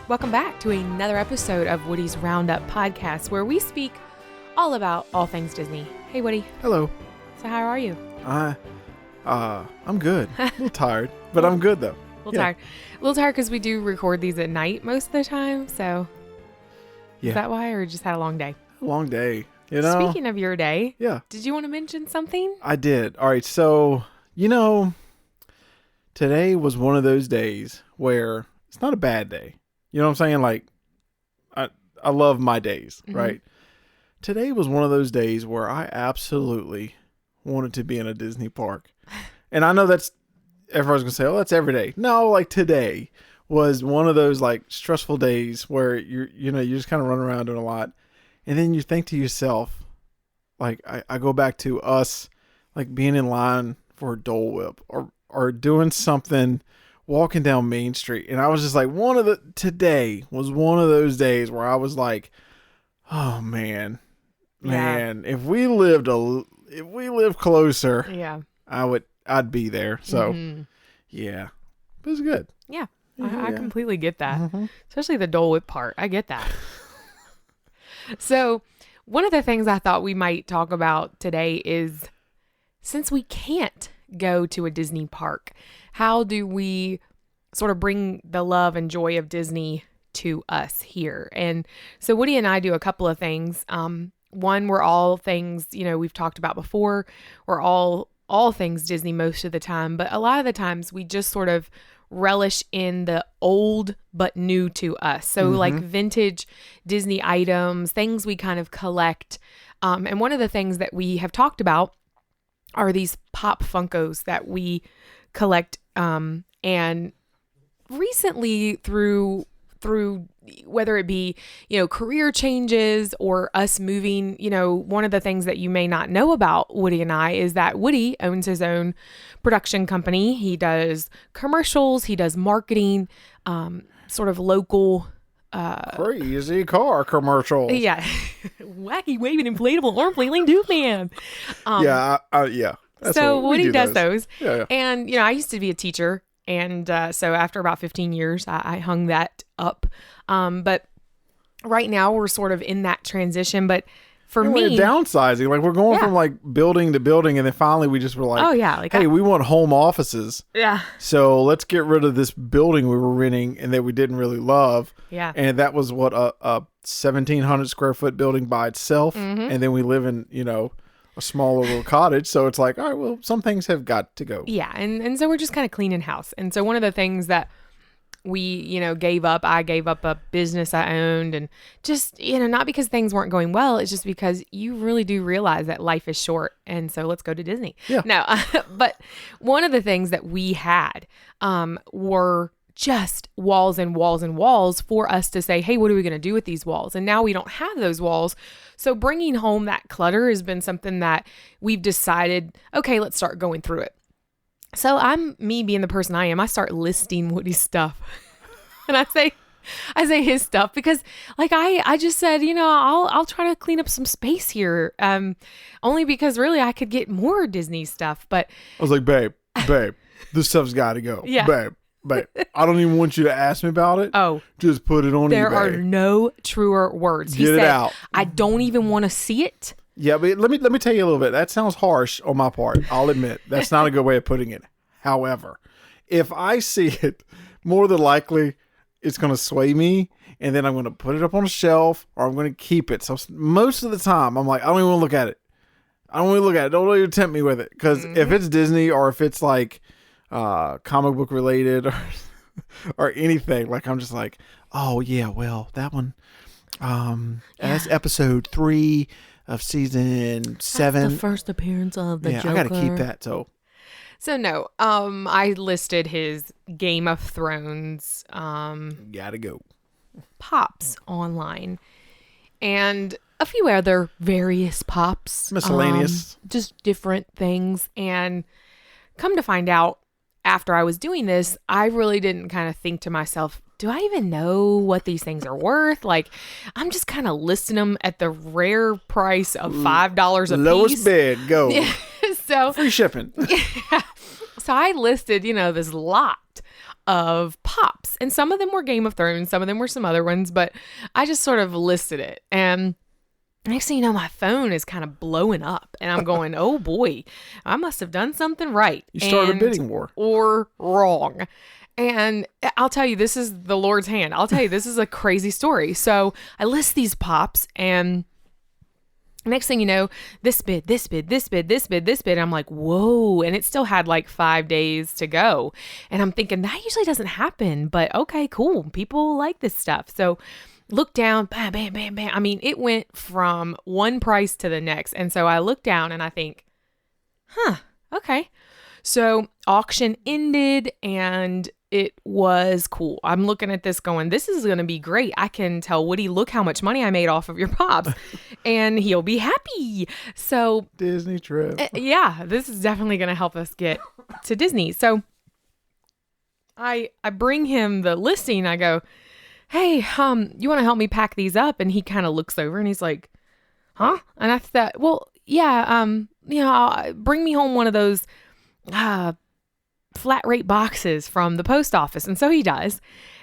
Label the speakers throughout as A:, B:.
A: Welcome back to another episode of Woody's Roundup podcast, where we speak all about all things Disney. Hey, Woody.
B: Hello.
A: So how are you?
B: I'm good. A little tired, but I'm good though.
A: A little tired because we do record these at night most of the time. So is that why, or just had a long day?
B: Long day. You know.
A: Speaking of your day,
B: yeah.
A: Did you want to mention something?
B: I did. All right. So today was one of those days where it's not a bad day. You know what I'm saying? Like, I love my days, right? Today was one of those days where I absolutely wanted to be in a Disney park. And I know that's, everyone's going to say, oh, that's every day. No, like today was one of those like stressful days where you just kind of run around doing a lot. And then you think to yourself, like, I go back to us, like being in line for a Dole Whip or doing something, walking down Main Street. And I was just like, today was one of those days where I was like, oh man, if we lived closer, I'd be there. So yeah, it was good.
A: Yeah. I completely get that. Especially the Dole Whip part. I get that. So one of the things I thought we might talk about today is, since we can't go to a Disney park, how do we sort of bring the love and joy of Disney to us here? And so Woody and I do a couple of things. One, we're all things, we've talked about before. We're all things Disney most of the time, but a lot of the times we just sort of relish in the old but new to us. So like vintage Disney items, things we kind of collect. And one of the things that we have talked about are these Pop Funkos that we collect. And recently through whether it be, career changes or us moving, one of the things that you may not know about Woody and I is that Woody owns his own production company. He does commercials, he does marketing, sort of local,
B: crazy car commercials.
A: Yeah. Wacky waving inflatable arm flailing dude man.
B: Yeah.
A: So Woody does those.
B: Yeah.
A: And, I used to be a teacher. And so after about 15 years, I hung that up. But right now we're sort of in that transition. But for me,
B: we're downsizing. Like, we're going from like building to building. And then finally we just were like, hey, we want home offices. Yeah. So let's get rid of this building we were renting and that we didn't really love. Yeah. And that was what a 1,700 square foot building by itself. And then we live in, a small little cottage. So it's like, all right, well, some things have got to go.
A: Yeah. And so we're just kind of cleaning house. And so one of the things that we, gave up, I gave up a business I owned, and just, not because things weren't going well. It's just because you really do realize that life is short. And so let's go to Disney. Yeah. No, but one of the things that we had were just walls and walls and walls for us to say, hey, what are we going to do with these walls? And now we don't have those walls. So bringing home that clutter has been something that we've decided, okay, let's start going through it. So me being the person I am, I start listing Woody's stuff. And I say his stuff because like I just said, I'll try to clean up some space here. Only because really I could get more Disney stuff. But
B: I was like, babe, this stuff's got to go. Yeah. Babe, I don't even want you to ask me about it. Oh. Just put it on eBay.
A: There are no truer words. He said, it out. I don't even want to see it.
B: Yeah, but let me tell you a little bit. That sounds harsh on my part. I'll admit. That's not a good way of putting it. However, if I see it, more than likely it's going to sway me, and then I'm going to put it up on a shelf, or I'm going to keep it. So most of the time, I'm like, I don't even want to look at it. Don't even tempt me with it. Because if it's Disney, or if it's like comic book related or anything, like I'm just like, oh yeah, well that one that's episode 3 of season 7.
A: That's the first appearance of the Joker.
B: I gotta keep that. So
A: no, I listed his Game of Thrones
B: gotta go
A: pops online, and a few other various pops,
B: miscellaneous,
A: just different things. And come to find out, after I was doing this, I really didn't kind of think to myself, do I even know what these things are worth? Like, I'm just kind of listing them at the rare price of $5 a piece.
B: Lowest bid, go.
A: So
B: free shipping.
A: Yeah. So I listed, this lot of pops. And some of them were Game of Thrones, some of them were some other ones, but I just sort of listed it. And next thing you know, my phone is kind of blowing up and I'm going, oh boy, I must have done something right.
B: You started a bidding war.
A: Or wrong. And I'll tell you, this is the Lord's hand. I'll tell you, this is a crazy story. So I list these pops and next thing you know, this bid, this bid, this bid, this bid, this bid. I'm like, whoa. And it still had like 5 days to go. And I'm thinking that usually doesn't happen, but okay, cool. People like this stuff. So look down, bam, bam, bam, bam. I mean, it went from one price to the next. And so I look down and I think, okay. So auction ended and it was cool. I'm looking at this going, this is going to be great. I can tell Woody, look how much money I made off of your pops and he'll be happy. So
B: Disney trip.
A: Yeah, this is definitely going to help us get to Disney. So I bring him the listing. I go, hey, you want to help me pack these up? And he kind of looks over and he's like, huh? And I thought, well, yeah, bring me home one of those, flat rate boxes from the post office. And so he does.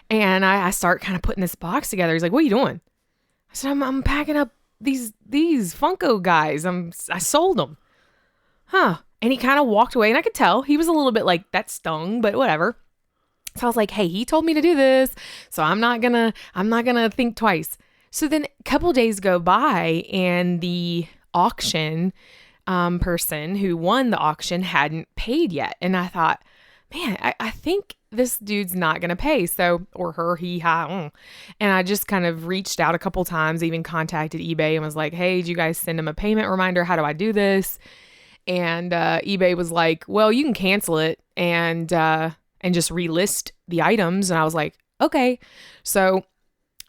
A: And I start kind of putting this box together. He's like, what are you doing? I said, I'm packing up these Funko guys. I sold them. And he kind of walked away and I could tell he was a little bit like, that stung, but whatever. So I was like, hey, he told me to do this. So I'm not gonna think twice. So then a couple days go by and the auction person who won the auction hadn't paid yet. And I thought, man, I think this dude's not going to pay. So, or her, and I just kind of reached out a couple times, even contacted eBay and was like, hey, did you guys send him a payment reminder? How do I do this? And eBay was like, well, you can cancel it and just relist the items. And I was like, okay. So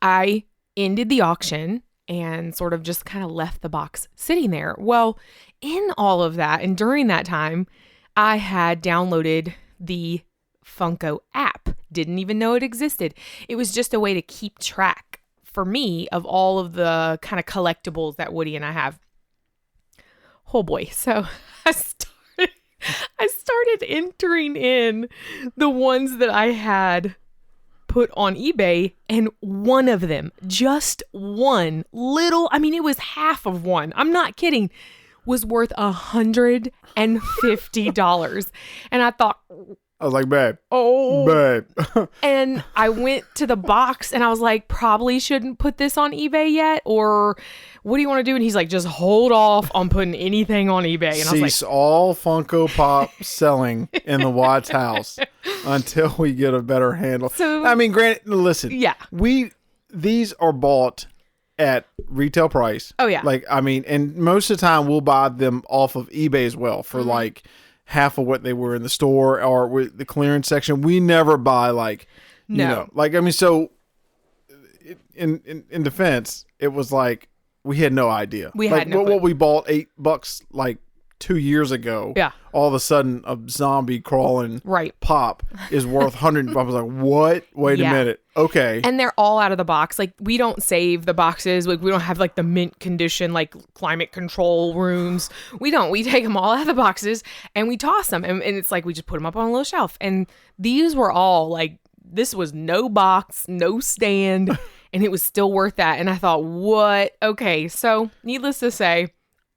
A: I ended the auction and sort of just kind of left the box sitting there. Well, in all of that and during that time, I had downloaded the Funko app. Didn't even know it existed. It was just a way to keep track for me of all of the kind of collectibles that Woody and I have. Oh boy. So I started entering in the ones that I had put on eBay, and one of them, just one little, I mean, it was half of one. I'm not kidding. Was worth $150. And I thought,
B: I was like, babe.
A: Oh.
B: Babe.
A: And I went to the box and I was like, probably shouldn't put this on eBay yet. Or what do you want to do? And he's like, just hold off on putting anything on eBay. And I was like,
B: cease all Funko Pop selling in the Watts house until we get a better handle.
A: So,
B: I mean, granted, listen.
A: Yeah.
B: These are bought at retail price.
A: Oh, yeah.
B: Like, I mean, and most of the time we'll buy them off of eBay as well for like half of what they were in the store or with the clearance section. We never buy like, you know, like, I mean, so in defense, it was like, we had no idea.
A: We
B: like,
A: had no clue.
B: What we bought $8 like 2 years ago.
A: Yeah.
B: All of a sudden a zombie crawling
A: right.
B: pop is worth 100. I was like, what? Wait a minute. Okay.
A: And they're all out of the box. Like, we don't save the boxes. Like, we don't have like the mint condition, like climate control rooms. We don't. We take them all out of the boxes and we toss them. And it's like, we just put them up on a little shelf. And these were all like, this was no box, no stand, and it was still worth that. And I thought, what? Okay. So needless to say,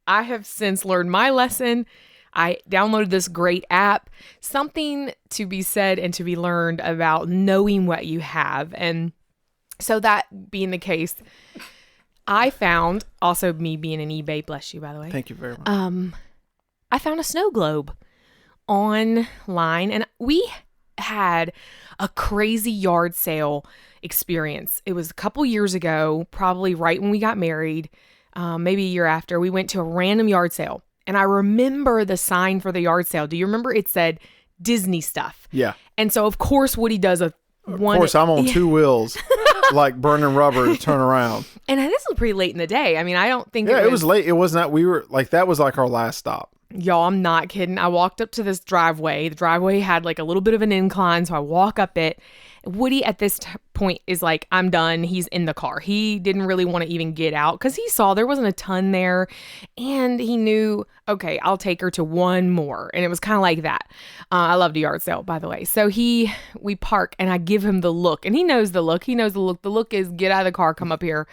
A: I have since learned my lesson. I downloaded this great app. Something to be said and to be learned about knowing what you have. And so that being the case, I found, also me being an eBay, bless you, by the way.
B: Thank you very much.
A: I found a snow globe online, and we had a crazy yard sale experience. It was a couple years ago, probably right when we got married. Maybe a year after, we went to a random yard sale. And I remember the sign for the yard sale. Do you remember? It said Disney stuff.
B: Yeah.
A: And so, of course, Woody does
B: Of course, I'm on two wheels, like burning rubber to turn around.
A: And this was pretty late in the day. I mean, I don't think
B: it was late. It was not, we were like, that was like our last stop.
A: Y'all, I'm not kidding. I walked up to this driveway. The driveway had like a little bit of an incline, so I walk up it. Woody at this point is like, I'm done. He's in the car. He didn't really want to even get out because he saw there wasn't a ton there. And he knew, okay, I'll take her to one more. And it was kind of like that. I loved a yard sale, by the way. So we park and I give him the look. And he knows the look. He knows the look. The look is, get out of the car, come up here,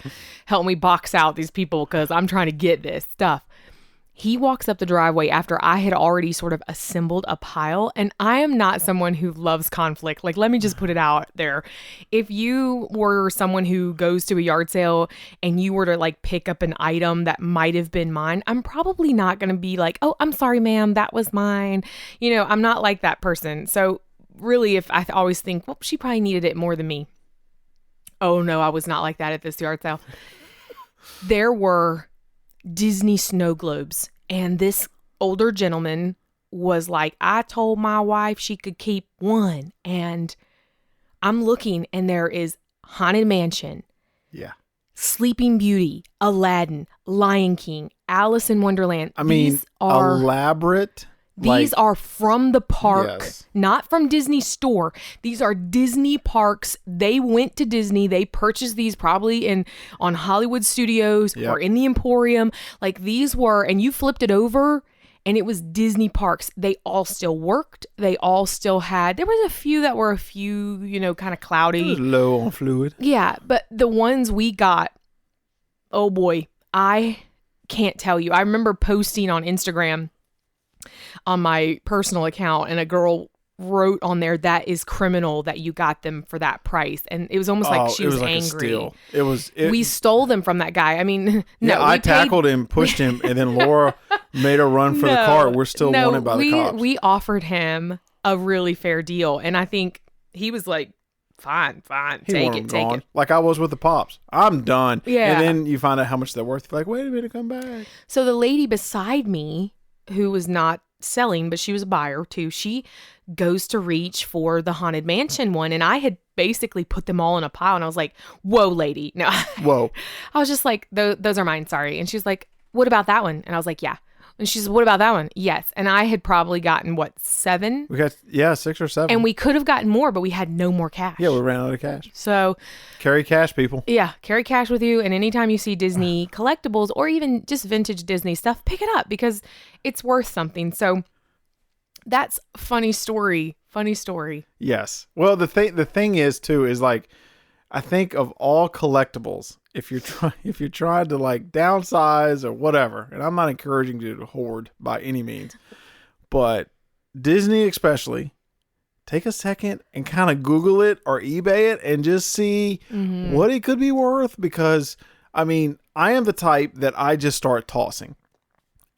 A: help me box out these people because I'm trying to get this stuff. He walks up the driveway after I had already sort of assembled a pile, and I am not someone who loves conflict. Like, let me just put it out there. If you were someone who goes to a yard sale and you were to like pick up an item that might have been mine, I'm probably not going to be like, oh, I'm sorry, ma'am, that was mine. You know, I'm not like that person. So really, if I always think, well, she probably needed it more than me. Oh no, I was not like that at this yard sale. There were Disney snow globes, and this older gentleman was like, I told my wife she could keep one, and I'm looking and there is Haunted Mansion, Sleeping Beauty, Aladdin, Lion King, Alice in Wonderland.
B: I mean, these are elaborate.
A: These are from the park, not from Disney store. These are Disney parks. They went to Disney. They purchased these probably on Hollywood Studios or in the Emporium. Like these were, and you flipped it over and it was Disney parks. They all still worked. They all still had, there was a few that were kind of cloudy.
B: It was low on fluid.
A: Yeah, but the ones we got, oh boy, I can't tell you. I remember posting on Instagram on my personal account, and a girl wrote on there, that is criminal that you got them for that price. And it was almost like she was like angry. We stole them from that guy. I mean, no,
B: I tackled him, pushed him, and then Laura made a run for the car. We're still wanted by the cops.
A: We offered him a really fair deal, and I think he was like, fine, take it.
B: Like I was with the Pops. I'm done.
A: Yeah.
B: And then you find out how much they're worth. You're like, wait a minute, come back.
A: So the lady beside me, who was not selling, but she was a buyer too, she goes to reach for the Haunted Mansion one, and I had basically put them all in a pile, and I was like, whoa, lady. No.
B: Whoa.
A: I was just like, those are mine, sorry. And she's like, what about that one? And I was like, yeah. And she's, what about that one? Yes. And I had probably gotten, 7?
B: We got, 6 or 7.
A: And we could have gotten more, but we had no more cash.
B: Yeah, we ran out of cash.
A: So
B: carry cash, people.
A: Yeah, carry cash with you. And anytime you see Disney collectibles or even just vintage Disney stuff, pick it up because it's worth something. So that's funny story.
B: Yes. Well, the thing is too, is like, I think of all collectibles, if you're trying to like downsize or whatever, and I'm not encouraging you to hoard by any means, but Disney especially, take a second and kind of Google it or eBay it and just see what it could be worth. Because I mean, I am the type that I just start tossing,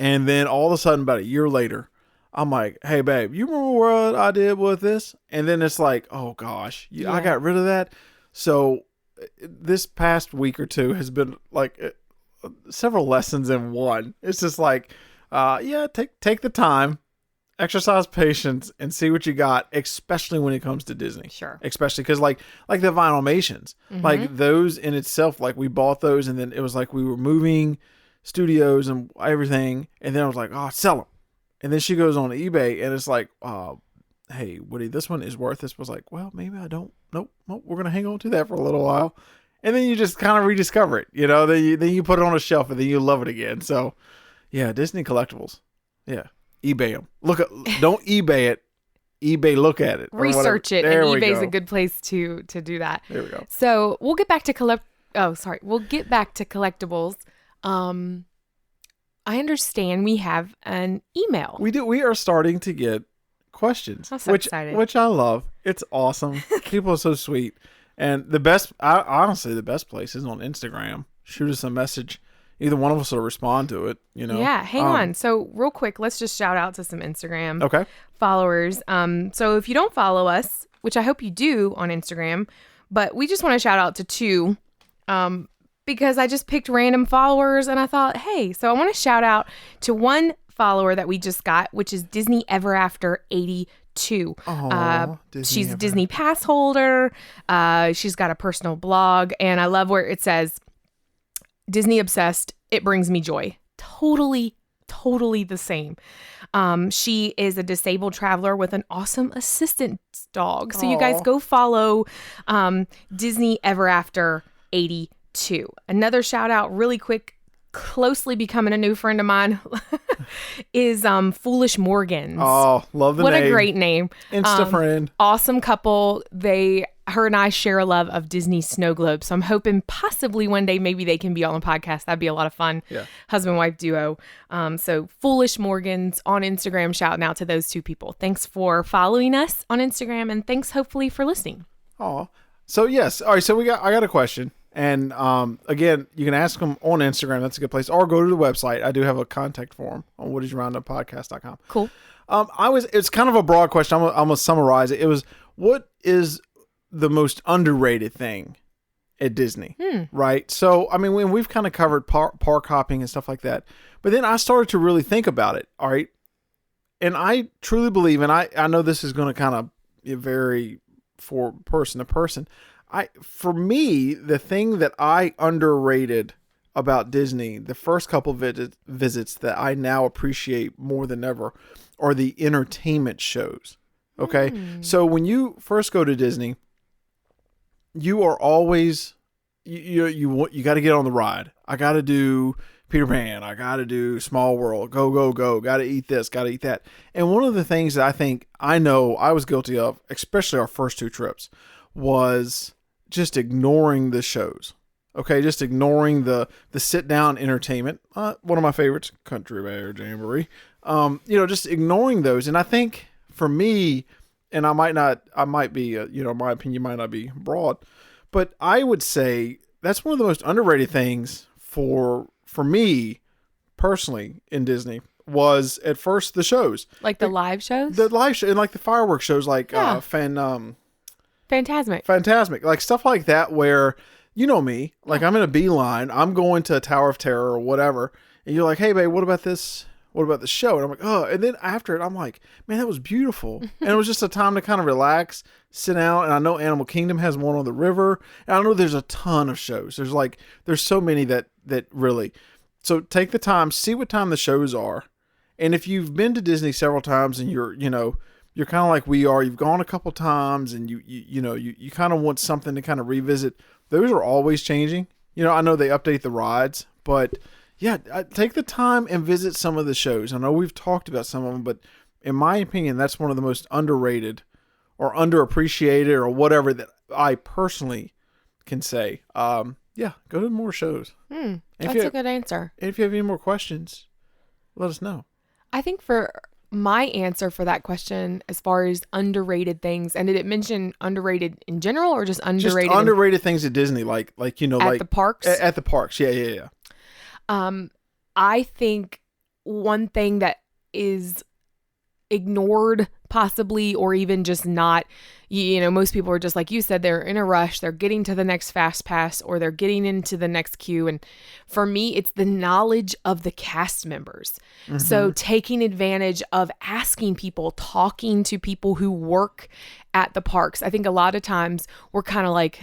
B: and then all of a sudden, about a year later, I'm like, hey babe, you remember what I did with this? And then it's like, oh gosh, I got rid of that. So this past week or two has been like several lessons in one. It's just like, take the time, exercise patience, and see what you got, especially when it comes to Disney.
A: Sure.
B: Especially because like the Vinylmations, like those in itself, like we bought those, and then it was like we were moving studios and everything, and then I was like, oh, sell them. And then she goes on eBay, and it's like, hey, Woody, this one is worth this. Was like, well, maybe I don't. Nope, we're going to hang on to that for a little while. And then you just kind of rediscover it, then you put it on a shelf, and then you love it again. So, yeah, Disney collectibles. Yeah, eBay them. Don't eBay it. eBay, look at it.
A: Research it, and eBay's a good place to do that.
B: There we go.
A: So we'll get back to We'll get back to collectibles. I understand we have an email.
B: We do. We are starting to get questions.
A: I'm so excited.
B: Which I love. It's awesome. People are so sweet. And honestly, the best place is on Instagram. Shoot us a message. Either one of us will respond to it,
A: Yeah, hang on. So real quick, let's just shout out to some Instagram followers. So if you don't follow us, which I hope you do on Instagram, but we just want to shout out to 2 because I just picked random followers and I thought, hey, so I want to shout out to one follower that we just got, which is Disney Ever After 82. She's a Disney pass holder. She's got a personal blog, and I love where it says, Disney obsessed, it brings me joy. Totally totally the same. She is a disabled traveler with an awesome assistant dog. So you guys go follow Disney Ever After 82. Another shout out really quick, closely becoming a new friend of mine is Foolish Morgans.
B: Oh, love the
A: name. What
B: a
A: great name.
B: Insta friend.
A: Awesome couple. Her and I share a love of Disney snow globes. So I'm hoping possibly one day maybe they can be on the podcast. That'd be a lot of fun.
B: Yeah.
A: Husband-wife duo. So Foolish Morgans on Instagram, shouting out to those two people. Thanks for following us on Instagram, and thanks hopefully for listening.
B: Oh, so yes. All right. So I got a question. And again, you can ask them on Instagram. That's a good place. Or go to the website. I do have a contact form on woody'srounduppodcast.com.
A: Cool.
B: It's kind of a broad question. I'm going to summarize it. It was, what is the most underrated thing at Disney? Right? So, I mean, we've kind of covered park hopping and stuff like that. But then I started to really think about it. All right. And I truly believe, and I know this is going to kind of vary for person to person. For me, the thing that I underrated about Disney, the first couple visits that I now appreciate more than ever, are the entertainment shows. Okay, so when you first go to Disney, you are always you got to get on the ride. I got to do Peter Pan. I got to do Small World. Go go go. Got to eat this. Got to eat that. And one of the things that I know I was guilty of, especially our first two trips, was just ignoring the shows. Okay, just ignoring the sit down entertainment. One of my favorites, Country Bear Jamboree. Just ignoring those. And I think for me, and I might be, my opinion might not be broad, but I would say that's one of the most underrated things for me personally in Disney was at first the shows,
A: like the live shows,
B: and like the fireworks shows, like Fantasmic, like stuff like that, where, you know me, like I'm in a beeline, I'm going to Tower of Terror or whatever, and you're like, hey babe, what about this? What about the show? And I'm like, oh, and then after it, I'm like, man, that was beautiful. And it was just a time to kind of relax, sit down. And I know Animal Kingdom has one on the river. And I know there's a ton of shows. There's so many that really, so take the time, see what time the shows are. And if you've been to Disney several times and you're kind of like we are, you've gone a couple times and you kind of want something to kind of revisit. Those are always changing. I know they update the rides, but yeah, take the time and visit some of the shows. I know we've talked about some of them, but in my opinion, that's one of the most underrated or underappreciated or whatever that I personally can say. Go to more shows.
A: That's a good answer.
B: And if you have any more questions, let us know.
A: I think for my answer for that question, as far as underrated things, and did it mention underrated in general or just underrated?
B: Just underrated things at Disney, like
A: at the parks.
B: At the parks, yeah.
A: I think one thing that is ignored possibly, or even just not, most people are just like you said, they're in a rush, they're getting to the next fast pass or they're getting into the next queue. And for me, it's the knowledge of the cast members. Mm-hmm. So taking advantage of asking people, talking to people who work at the parks. I think a lot of times we're kind of like,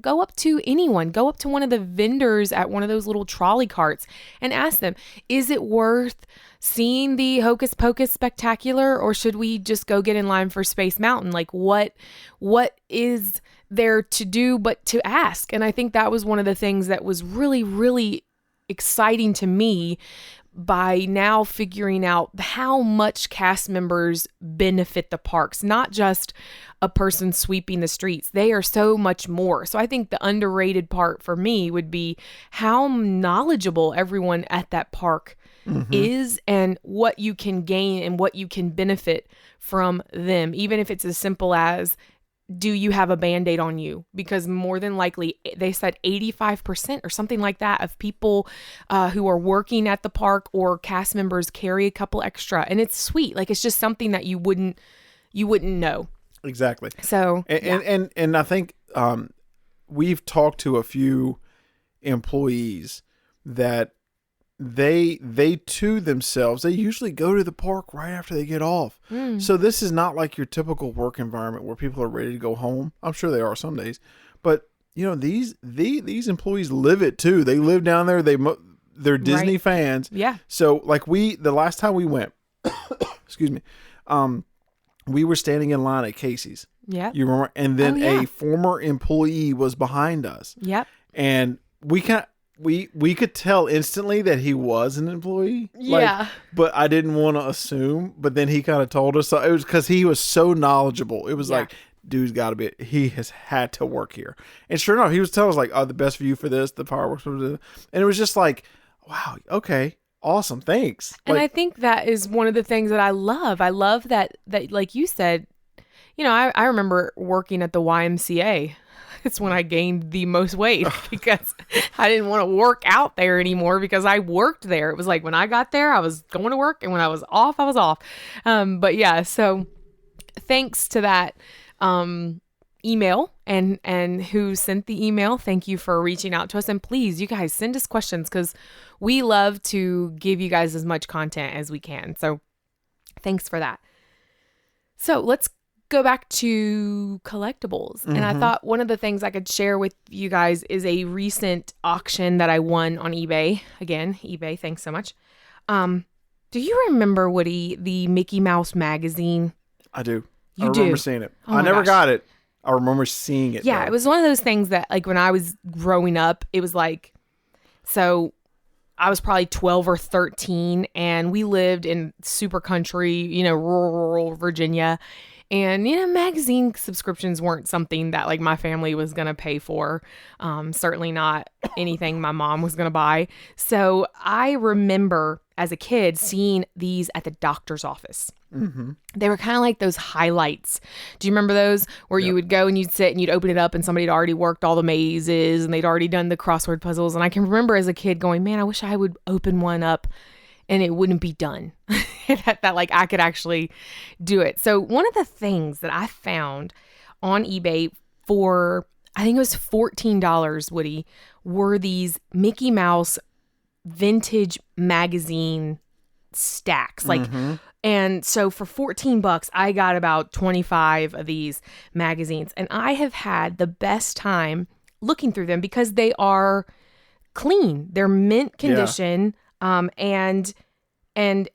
A: go up to anyone, go up to one of the vendors at one of those little trolley carts and ask them, is it worth seeing the Hocus Pocus Spectacular, or should we just go get in line for Space Mountain? Like what is there to do but to ask? And I think that was one of the things that was really, really exciting to me by now figuring out how much cast members benefit the parks, not just a person sweeping the streets. They are so much more. So I think the underrated part for me would be how knowledgeable everyone at that park is, and what you can gain and what you can benefit from them. Even if it's as simple as, do you have a Band-Aid on you? Because more than likely, they said 85% or something like that of people who are working at the park or cast members carry a couple extra. And it's sweet. Like, it's just something that you wouldn't know.
B: Exactly.
A: So,
B: and I think we've talked to a few employees that they to themselves, they usually go to the park right after they get off. So this is not like your typical work environment where people are ready to go home. I'm sure they are some days, but these employees live it too. They live down there. They they're Disney fans.
A: Yeah.
B: So like the last time we went, excuse me, we were standing in line at Casey's.
A: Yeah.
B: You remember? And then a former employee was behind us.
A: Yep.
B: And we could tell instantly that he was an employee.
A: Yeah.
B: But I didn't want to assume. But then he kind of told us. So it was because he was so knowledgeable. It was like, dude's got to be, he has had to work here. And sure enough, he was telling us like, oh, the best view for this, the fireworks. And it was just like, wow, okay, awesome, thanks.
A: And
B: like,
A: I think that is one of the things that I love. I love that like you said, you know, I remember working at the YMCA. It's when I gained the most weight because I didn't want to work out there anymore because I worked there. It was like when I got there, I was going to work, and when I was off, I was off. But yeah, so thanks to that email and who sent the email. Thank you for reaching out to us. And please, you guys, send us questions because we love to give you guys as much content as we can. So thanks for that. So let's go back to collectibles. And I thought one of the things I could share with you guys is a recent auction that I won on eBay. Again, eBay, thanks so much. Do you remember, Woody, the Mickey Mouse magazine?
B: I do.
A: I
B: remember seeing it.
A: Oh
B: I never
A: gosh.
B: got it. I remember seeing it.
A: Yeah,
B: though.
A: it was one of those things that like when I was growing up, it was like, so I was probably 12 or 13 and we lived in super country, you know, rural Virginia. And, you know, magazine subscriptions weren't something that like my family was going to pay for. Certainly not anything my mom was going to buy. So I remember as a kid seeing these at the doctor's office.
B: Mm-hmm.
A: They were kind of like those highlights. Do you remember those where you would go and you'd sit and you'd open it up and somebody had already worked all the mazes and they'd already done the crossword puzzles? And I can remember as a kid going, man, I wish I would open one up and it wouldn't be done. that like I could actually do it. So one of the things that I found on eBay for, I think it was $14, Woody, were these Mickey Mouse vintage magazine stacks. Like, and so for $14, I got about 25 of these magazines, and I have had the best time looking through them because they are clean. They're mint condition. And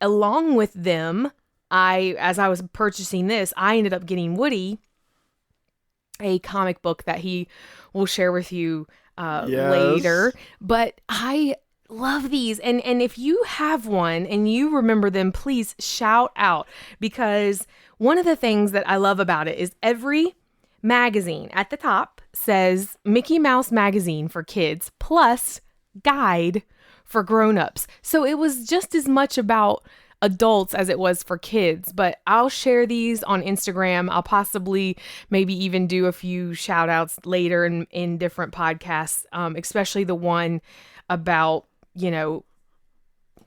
A: along with them, as I was purchasing this, I ended up getting Woody a comic book that he will share with you later. But I love these. And if you have one and you remember them, please shout out, because one of the things that I love about it is every magazine at the top says Mickey Mouse magazine for kids plus guide for grown-ups. So it was just as much about adults as it was for kids, but I'll share these on Instagram. I'll possibly maybe even do a few shout outs later in different podcasts, especially the one about, you know,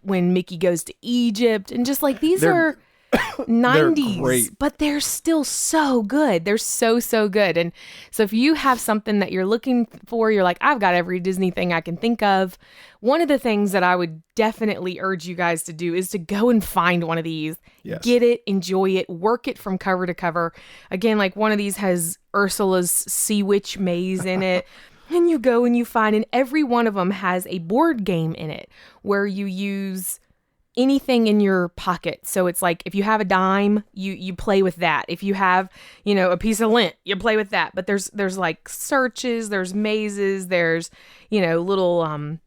A: when Mickey goes to Egypt, and just like these are 90s, but they're still so good. They're so good. And so if you have something that you're looking for, you're like, I've got every Disney thing I can think of. One of the things that I would definitely urge you guys to do is to go and find one of these, get it, enjoy it, work it from cover to cover. Again, like one of these has Ursula's Sea Witch maze in it. And you go and you find, and every one of them has a board game in it where you use anything in your pocket. So it's like if you have a dime, you play with that. If you have, you know, a piece of lint, you play with that. But there's like searches, there's mazes, there's, you know, little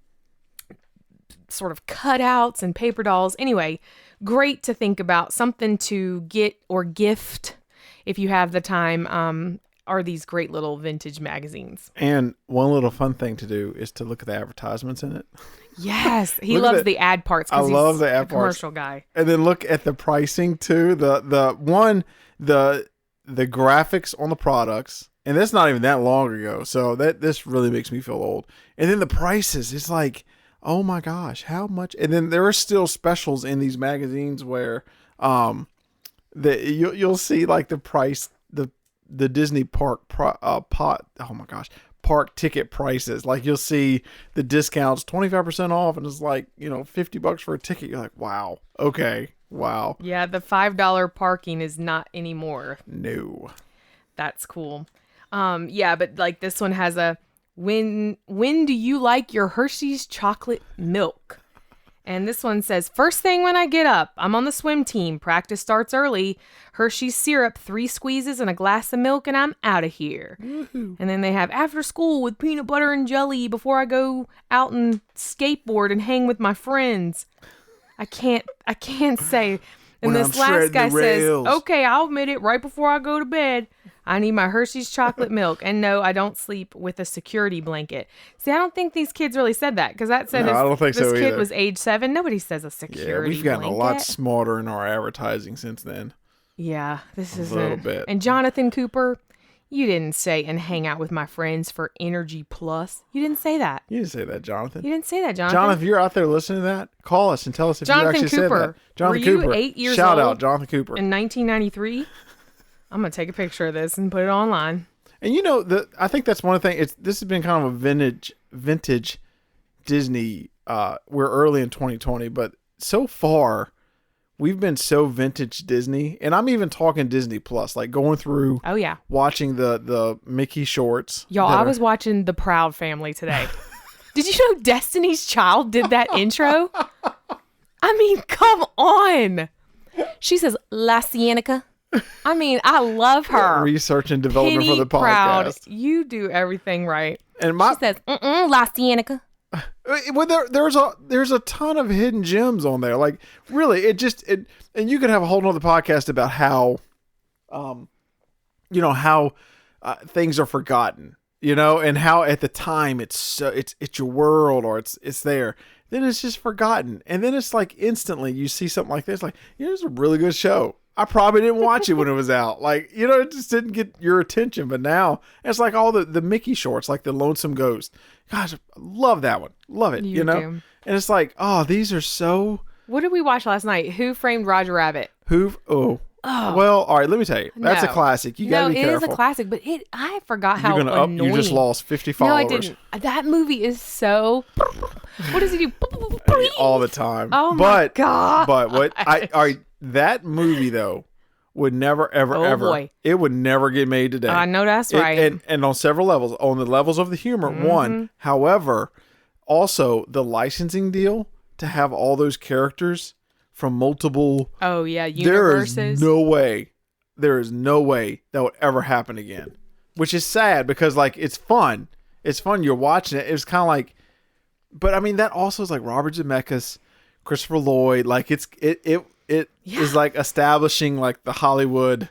A: sort of cutouts and paper dolls. Anyway, great to think about, something to get or gift if you have the time. Are these great little vintage magazines. And
B: one little fun thing to do is to look at the advertisements in it.
A: Yes, he loves the ad parts.
B: I love the ad parts.
A: Commercial guy.
B: And then look at the pricing too. The graphics on the products, and that's not even that long ago. So this really makes me feel old. And then the prices, it's like, oh my gosh, how much? And then there are still specials in these magazines where you'll see like the price, the Disney park park ticket prices. Like you'll see the discounts 25% off, and it's like, you know, $50 for a ticket. You're like, wow, okay, wow.
A: Yeah, the $5 parking is not anymore.
B: No,
A: that's cool. Yeah, but like this one has a When do you like your Hershey's chocolate milk? And this one says, first thing when I get up, I'm on the swim team. Practice starts early. Hershey's syrup, 3 squeezes and a glass of milk, and I'm out of here.
B: Woohoo.
A: And then they have after school with peanut butter and jelly before I go out and skateboard and hang with my friends. I can't say. And
B: When
A: this
B: I'm
A: last
B: shredding
A: guy
B: the
A: says,
B: rails.
A: okay, I'll admit it, right before I go to bed, I need my Hershey's chocolate milk. And no, I don't sleep with a security blanket. See, I don't think these kids really said that, because that said
B: No, I don't think
A: this
B: so
A: kid
B: either.
A: was age 7. Nobody says a
B: Yeah,
A: security
B: we've gotten
A: blanket.
B: a lot smarter in our advertising since then.
A: Yeah, this is
B: A little bit.
A: And Jonathan Cooper, you didn't say and hang out with my friends for Energy Plus. You didn't say that.
B: You didn't say that, Jonathan.
A: You didn't say that, Jonathan.
B: Jonathan, if you're out there listening to that, call us and tell us if
A: Jonathan
B: you actually
A: Cooper,
B: said that. Jonathan
A: were you
B: Cooper.
A: 8 years
B: Shout
A: old
B: out, Jonathan Cooper.
A: in 1993? I'm going to take a picture of this and put it online.
B: And you know, I think that's one of the things. This has been kind of a vintage Disney. We're early in 2020, but so far we've been so vintage Disney, and I'm even talking Disney Plus, like going through.
A: Oh yeah,
B: watching the Mickey shorts.
A: Y'all, I was watching The Proud Family today. Did you know Destiny's Child did that intro? I mean, come on. She says La Cienega. I mean, I love her.
B: Research and development
A: Penny
B: for the podcast.
A: Proud. You do everything right.
B: And
A: She says, La Cienega.
B: Well, there's a ton of hidden gems on there. Like, really, and you could have a whole nother podcast about how, things are forgotten, and how at the time it's your world, or it's there. Then it's just forgotten, and then it's like instantly you see something like this, like, it's a really good show. I probably didn't watch it when it was out. Like, it just didn't get your attention. But now it's like all the Mickey shorts, like the Lonesome Ghost. Gosh, I love that one. Love it.
A: You do.
B: And it's like, oh, these are so.
A: What did we watch last night? Who Framed Roger Rabbit?
B: Oh. Well, all right. Let me tell you, that's a classic. You gotta be careful.
A: No, it is a classic, but I forgot how annoying.
B: You just lost 50 followers.
A: No, I didn't. That movie is so. What does he do?
B: All the time.
A: Oh my god!
B: But what all right, that movie though would never ever
A: boy.
B: It would never get made today.
A: I know that's right.
B: And on several levels, on the levels of the humor, one. However, also the licensing deal to have all those characters from multiple.
A: Oh yeah, universes.
B: There is no way that would ever happen again. Which is sad because like it's fun. It's fun. You're watching it. It's kind of like, but I mean that also is like Robert Zemeckis, Christopher Lloyd. Like it is like establishing like the Hollywood,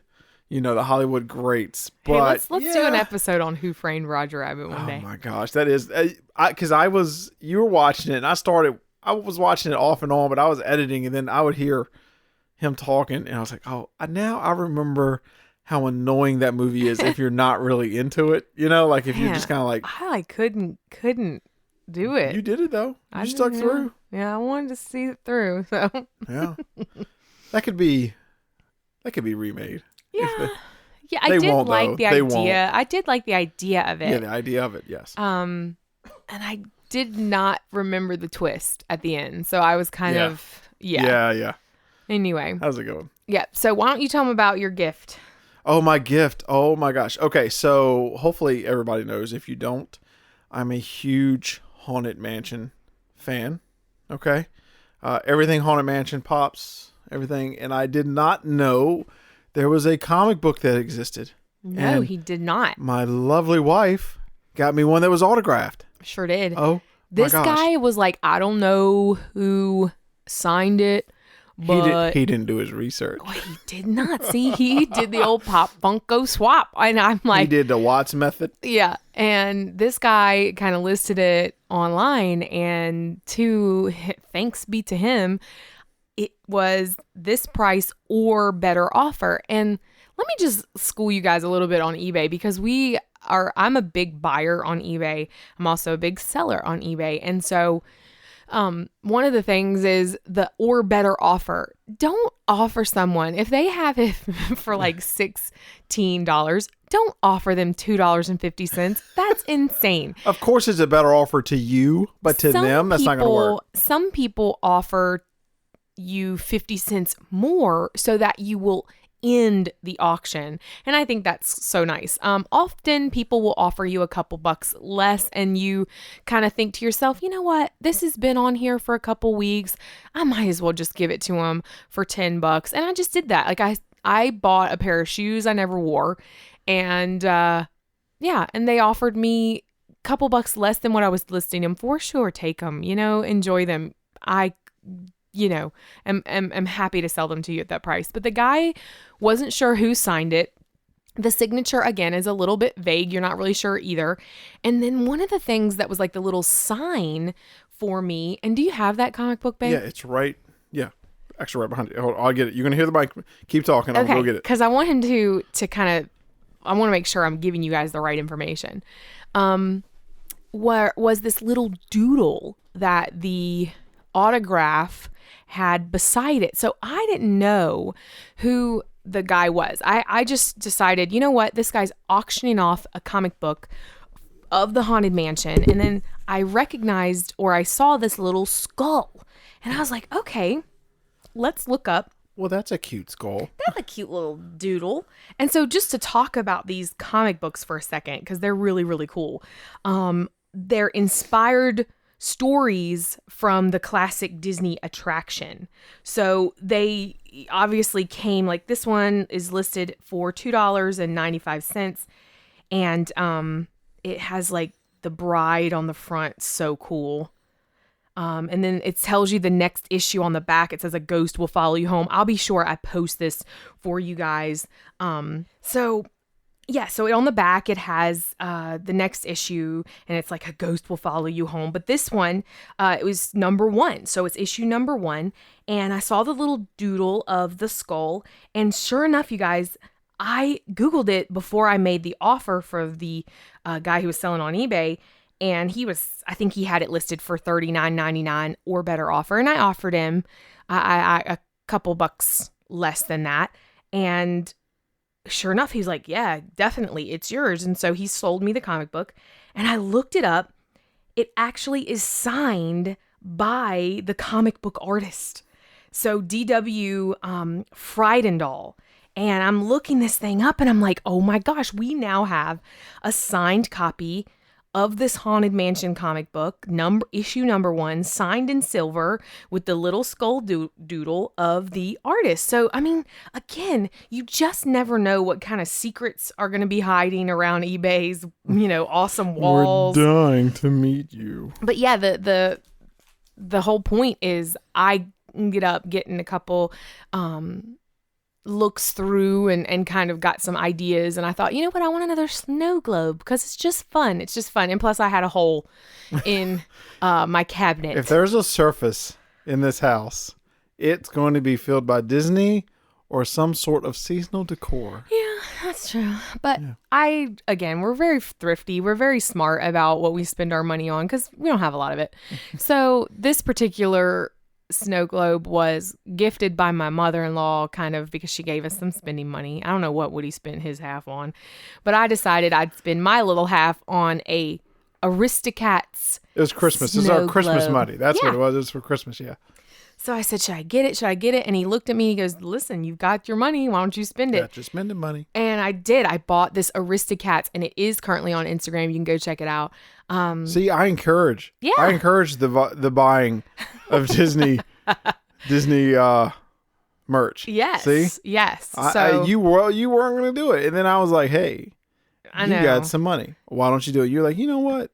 B: the Hollywood greats. But
A: hey, let's do an episode on Who Framed Roger Rabbit one day.
B: Oh my gosh, that is because you were watching it and I was watching it off and on, but I was editing and then I would hear him talking and I was like, oh, now I remember how annoying that movie is if you're not really into it. Like if you're just kind of like,
A: I like couldn't do it.
B: You did it though. You stuck through.
A: Yeah, I wanted to see it through. So
B: yeah, that could be remade.
A: Yeah, I did like the idea. I did like the idea of it.
B: Yeah, the idea of it. Yes.
A: And I did not remember the twist at the end, so I was kind of
B: Yeah.
A: Anyway,
B: how's it going?
A: Yeah. So why don't you tell them about your gift?
B: Oh, my gift. Oh my gosh. Okay, so hopefully everybody knows. If you don't, I'm a huge Haunted Mansion fan. Okay. Everything Haunted Mansion, Pops, everything. And I did not know there was a comic book that existed.
A: No,
B: and
A: he did not.
B: My lovely wife got me one that was autographed.
A: Sure did.
B: Oh,
A: this guy was like, I don't know who signed it, but
B: he didn't do his research.
A: Oh, he did not. See, he did the old Pop Funko swap. And I'm like,
B: he did the Watts method.
A: Yeah. And this guy kind of listed it online, and thanks be to him, it was this price or better offer. And let me just school you guys a little bit on eBay, because I'm a big buyer on eBay. I'm also a big seller on eBay. And so one of the things is the or better offer. Don't offer someone, if they have it for like $16, don't offer them $2.50. That's insane.
B: Of course it's a better offer to you, but to them, that's not going to work.
A: Some people offer you 50 cents more so that you will end the auction. And I think that's so nice. Often people will offer you a couple bucks less and you kind of think to yourself, you know what, this has been on here for a couple weeks. I might as well just give it to them for $10. And I just did that. Like I bought a pair of shoes I never wore, and and they offered me a couple bucks less than what I was listing them for. Sure, take them, enjoy them. I am happy to sell them to you at that price. But the guy wasn't sure who signed it. The signature, again, is a little bit vague. You're not really sure either. And then one of the things that was like the little sign for me, and do you have that comic book, babe?
B: Yeah, it's right. Yeah. Actually, right behind you. Hold on, I'll get it. You're going to hear the mic. Keep talking. I'll go get it.
A: Because I want him to kind of, I want to make sure I'm giving you guys the right information. Where was this little doodle that the autograph had beside it. So I didn't know who the guy was. I just decided, you know what? This guy's auctioning off a comic book of the Haunted Mansion. And then I recognized, or I saw this little skull. And I was like, okay, let's look up.
B: Well, that's a cute skull.
A: That's a cute little doodle. And so just to talk about these comic books for a second, because they're really, really cool. They're inspired stories from the classic Disney attraction. So they obviously came, like this one is listed for $2.95. And it has like the bride on the front. So cool. And then it tells you the next issue on the back. It says a ghost will follow you home. I'll be sure I post this for you guys. So on the back, it has the next issue, and it's like a ghost will follow you home. But this one, it was number 1. So it's issue number 1. And I saw the little doodle of the skull. And sure enough, you guys, I Googled it before I made the offer for the guy who was selling on eBay. And I think he had it listed for $39.99 or better offer. And I offered him a couple bucks less than that. And sure enough, he's like, yeah, definitely, it's yours. And so he sold me the comic book. And I looked it up. It actually is signed by the comic book artist. So D.W. Friedendahl. And I'm looking this thing up and I'm like, oh my gosh, we now have a signed copy of this Haunted Mansion comic book, issue number 1, signed in silver with the little skull doodle of the artist. So, I mean, again, you just never know what kind of secrets are going to be hiding around eBay's, awesome walls.
B: We're dying to meet you.
A: But yeah, the whole point is I ended up getting a couple looks through and kind of got some ideas, and I thought, you know what, I want another snow globe because it's just fun. And plus I had a hole in my cabinet.
B: If there's a surface in this house, it's going to be filled by Disney or some sort of seasonal decor.
A: Yeah, that's true. But yeah. We're very thrifty. We're very smart about what we spend our money on because we don't have a lot of it. So this particular snow globe was gifted by my mother-in-law, kind of because she gave us some spending money. I don't know what Woody spent his half on, but I decided I'd spend my little half on a Aristocats.
B: It was Christmas. It was our Christmas money. That's what it was. It was for Christmas. Yeah.
A: So I said, should I get it? And he looked at me. He goes, listen, you've got your money. Why don't you spend it?
B: Got your spending money.
A: And I did. I bought this Aristocats, and it is currently on Instagram. You can go check it out.
B: See, I encourage the buying of Disney merch.
A: Yes.
B: See?
A: Yes.
B: You weren't going to do it. And then I was like, hey, you got some money. Why don't you do it? You're like, you know what?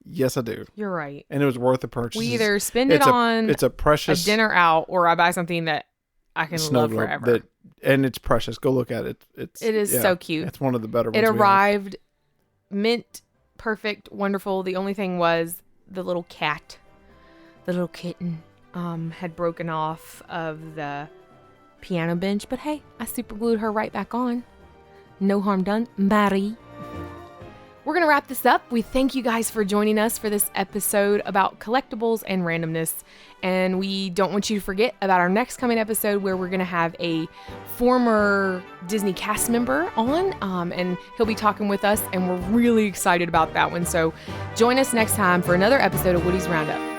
B: Yes, I do.
A: You're right.
B: And it was worth the purchase.
A: We either spend it on
B: it's a precious
A: dinner out, or I buy something that I can love forever.
B: And it's precious. Go look at it. It is
A: so cute.
B: It's one of the better ones.
A: It arrived mint, perfect, wonderful. The only thing was the little kitten had broken off of the piano bench. But hey, I super glued her right back on. No harm done, Marie. We're going to wrap this up. We thank you guys for joining us for this episode about collectibles and randomness. And we don't want you to forget about our next coming episode where we're going to have a former Disney cast member on. And he'll be talking with us, and we're really excited about that one. So join us next time for another episode of Woody's Roundup.